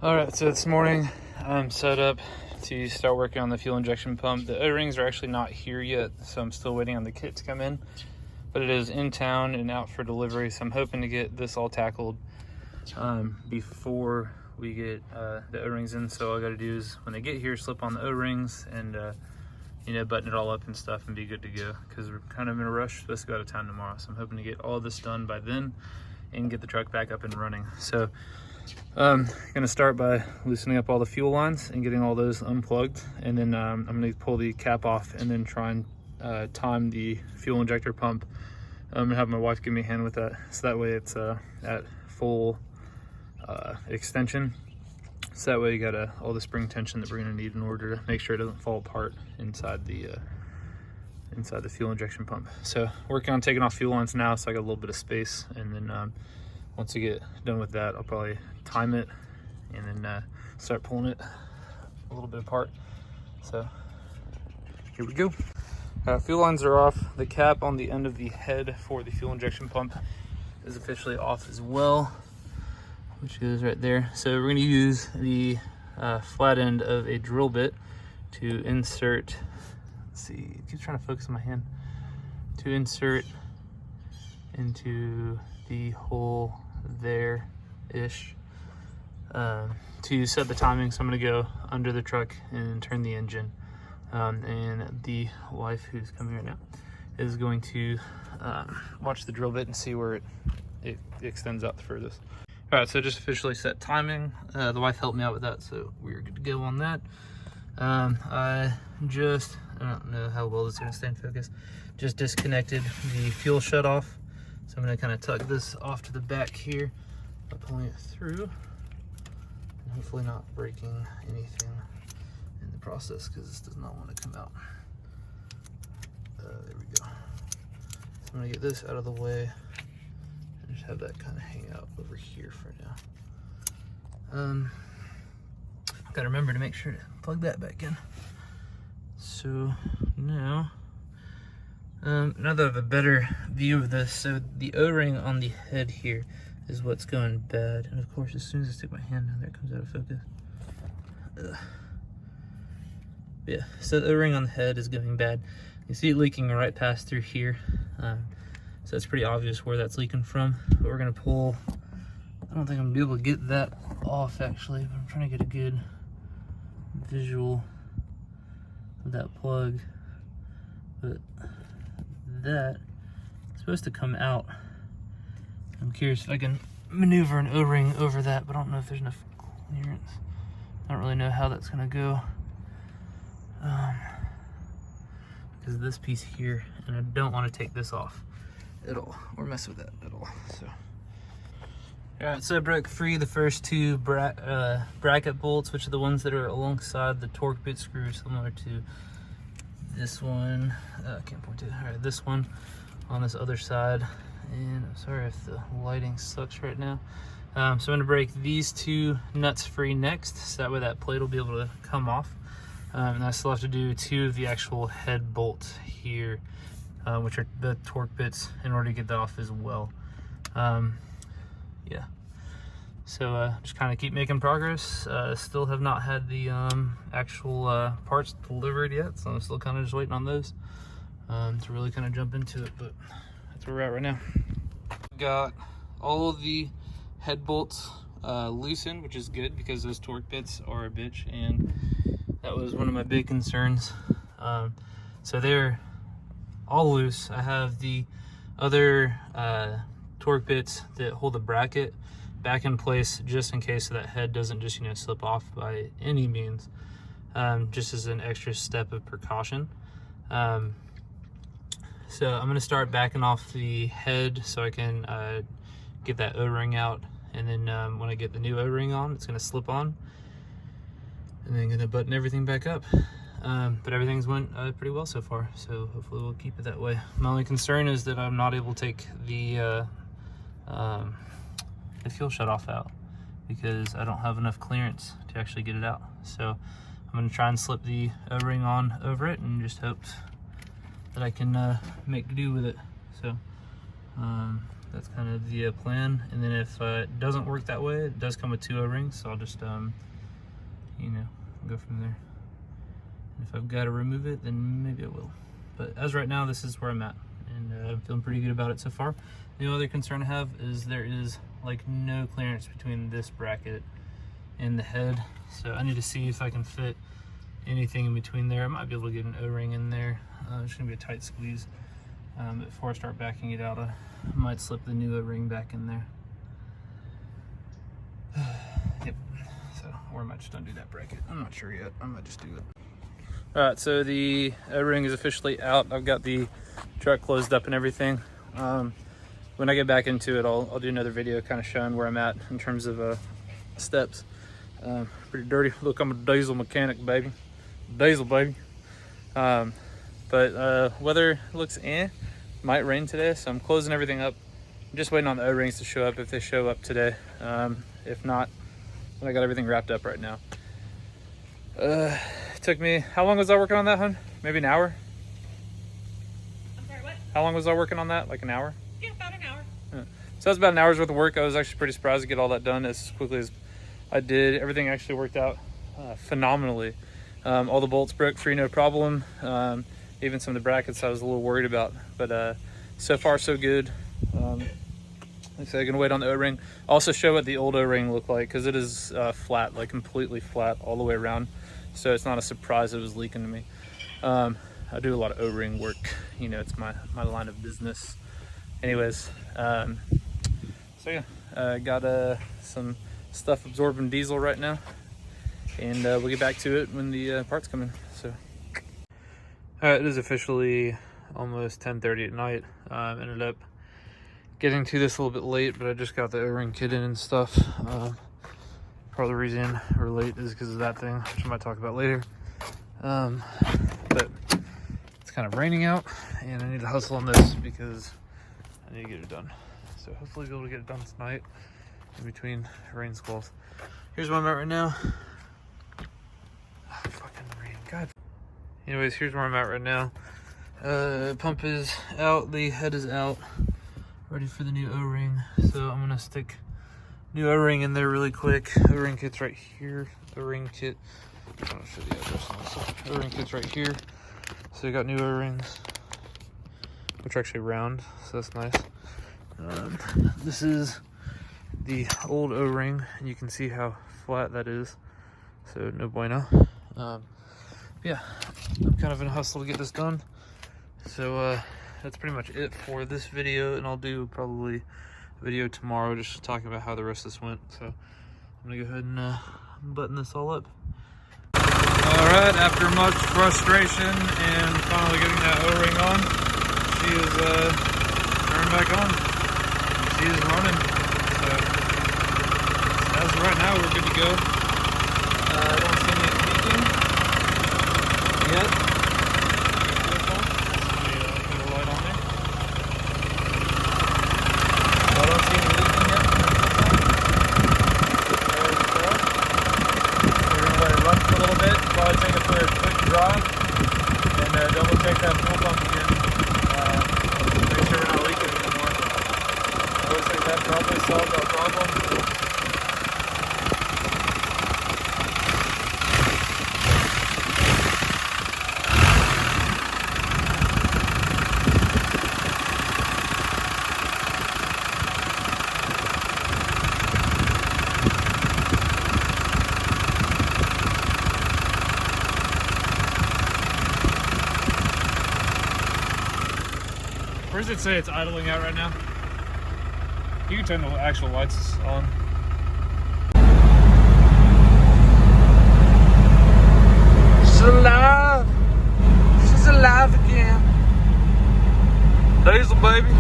All right, so this morning I'm set up to start working on the fuel injection pump. The O-rings are actually not here yet, so I'm still waiting on the kit to come in, but it is in town and out for delivery, so I'm hoping to get this all tackled before we get the O-rings in. So all I gotta do is when they get here, slip on the O-rings and button it all up and stuff and be good to go, because we're kind of in a rush. Supposed to go out of town tomorrow, so I'm hoping to get all this done by then and get the truck back up and running. So gonna start by loosening up all the fuel lines and getting all those unplugged, and then I'm gonna pull the cap off and then try and time the fuel injector pump. I'm gonna have my wife give me a hand with that, so that way it's at full extension, so that way you got all the spring tension that we're gonna need in order to make sure it doesn't fall apart inside the fuel injection pump. So working on taking off fuel lines now, so I got a little bit of space, and then once I get done with that, I'll probably time it and then start pulling it a little bit apart. So here we go. Fuel lines are off. The cap on the end of the head for the fuel injection pump is officially off as well, which is right there. So we're going to use the flat end of a drill bit to insert, let's see, it keeps trying to focus on my hand, to insert into the hole there-ish to set the timing. So I'm going to go under the truck and turn the engine, and the wife, who's coming right now, is going to watch the drill bit and see where it extends out the furthest. All right, so just officially set timing. The wife helped me out with that, so we're good to go on that. I don't know how well this is going to stay in focus, just disconnected the fuel shut off. So I'm going to kind of tug this off to the back here by pulling it through, and hopefully not breaking anything in the process, because this does not want to come out. There we go. So I'm going to get this out of the way and just have that kind of hang out over here for now. Got to remember to make sure to plug that back in. So now, now that I have a better view of this, so the O-ring on the head here is what's going bad. And of course, as soon as I stick my hand down there, it comes out of focus. Yeah, so the O-ring on the head is going bad. You see it leaking right past through here. So it's pretty obvious where that's leaking from. But we're gonna pull, I don't think I'm gonna be able to get that off actually, but I'm trying to get a good visual of that plug. But that is supposed to come out. I'm curious if I can maneuver an O-ring over that, but I don't know if there's enough clearance. I don't really know how that's gonna go, because of this piece here, and I don't want to take this off at all or mess with that at all. So all right, so I broke free the first two bracket bolts, which are the ones that are alongside the torque bit screw, similar to this one. I can't point to it. All right, this one on this other side. And I'm sorry if the lighting sucks right now. So I'm gonna break these two nuts free next, so that way that plate will be able to come off. And I still have to do two of the actual head bolts here, which are the torque bits, in order to get that off as well. Yeah, so just kind of keep making progress. Still have not had the actual parts delivered yet, so I'm still kind of just waiting on those to really kind of jump into it, but that's where we're at right now. Got all of the head bolts loosened, which is good, because those torque bits are a bitch, and that was one of my big concerns. So they're all loose. I have the other torque bits that hold the bracket back in place, just in case so that head doesn't just slip off by any means, just as an extra step of precaution. So I'm going to start backing off the head so I can get that O-ring out, and then when I get the new O-ring on, it's going to slip on, and then going to button everything back up. But everything's went pretty well so far, so hopefully we'll keep it that way. My only concern is that I'm not able to take the fuel shut off out, because I don't have enough clearance to actually get it out. So I'm going to try and slip the O-ring on over it and just hope that I can make do with it. So that's kind of the plan. And then if it doesn't work that way, it does come with 2 O-rings, so I'll just you know, go from there. And if I've got to remove it, then maybe I will. But as right now, this is where I'm at, and I'm feeling pretty good about it so far. The only other concern I have is there is like no clearance between this bracket and the head, so I need to see if I can fit anything in between there. I might be able to get an O-ring in there. It's gonna be a tight squeeze. But before I start backing it out, I might slip the new O-ring back in there. Yep. So, or I might just undo that bracket. I'm not sure yet. I might just do it. All right, so the O-ring is officially out. I've got the truck closed up and everything. When I get back into it, I'll do another video kind of showing where I'm at in terms of steps. Pretty dirty. Look, I'm a diesel mechanic, baby. Diesel, baby. But weather looks might rain today, so I'm closing everything up. I'm just waiting on the O-rings to show up if they show up today. If not, then I got everything wrapped up right now. It took me, how long was I working on that, hun? Maybe an hour? I'm sorry, what? How long was I working on that? Like an hour? Yeah, about an hour. Yeah. So that's about an hour's worth of work. I was actually pretty surprised to get all that done as quickly as I did. Everything actually worked out phenomenally. All the bolts broke free, no problem. Even some of the brackets I was a little worried about, but so far so good. Like I said, I'm gonna wait on the O-ring. Also show what the old O-ring looked like, because it is flat, like completely flat all the way around. So it's not a surprise it was leaking to me. I do a lot of O-ring work, you know, it's my line of business. Anyways, so yeah, got some stuff absorbing diesel right now, and we'll get back to it when the parts come in. So. Alright, it is officially almost 10:30 at night. Ended up getting to this a little bit late, but I just got the O-ring kit in and stuff. Part of the reason we're late is because of that thing, which I might talk about later. But it's kind of raining out, and I need to hustle on this because I need to get it done. So hopefully be able to get it done tonight in between rain squalls. Here's where I'm at right now. Oh, fucking rain, God. Anyways, here's where I'm at right now. Pump is out, the head is out, ready for the new O-ring. So I'm gonna stick new O-ring in there really quick. O-ring kit's right here. O-ring kit, I'll show the address on this. O-ring kit's right here. So you got new O-rings, which are actually round, so that's nice. This is the old O-ring, and you can see how flat that is. So no bueno. Yeah, I'm kind of in a hustle to get this done. So that's pretty much it for this video, and I'll do probably a video tomorrow just talking about how the rest of this went. So I'm gonna go ahead and button this all up. All right, after much frustration and finally getting that O-ring on, she is turned back on. She is running. So as of right now, we're good to go. I don't see any leaking yet. Put a light on there. I don't see any leaking yet. So we're gonna let it run for a little bit. Probably take it for a quick drive, and double check that fuel pump again. Make sure we're not leaking anymore. Looks like that probably solved our problem. Where does it say it's idling out right now? You can turn the actual lights on. She's alive! She's alive again! Diesel, baby!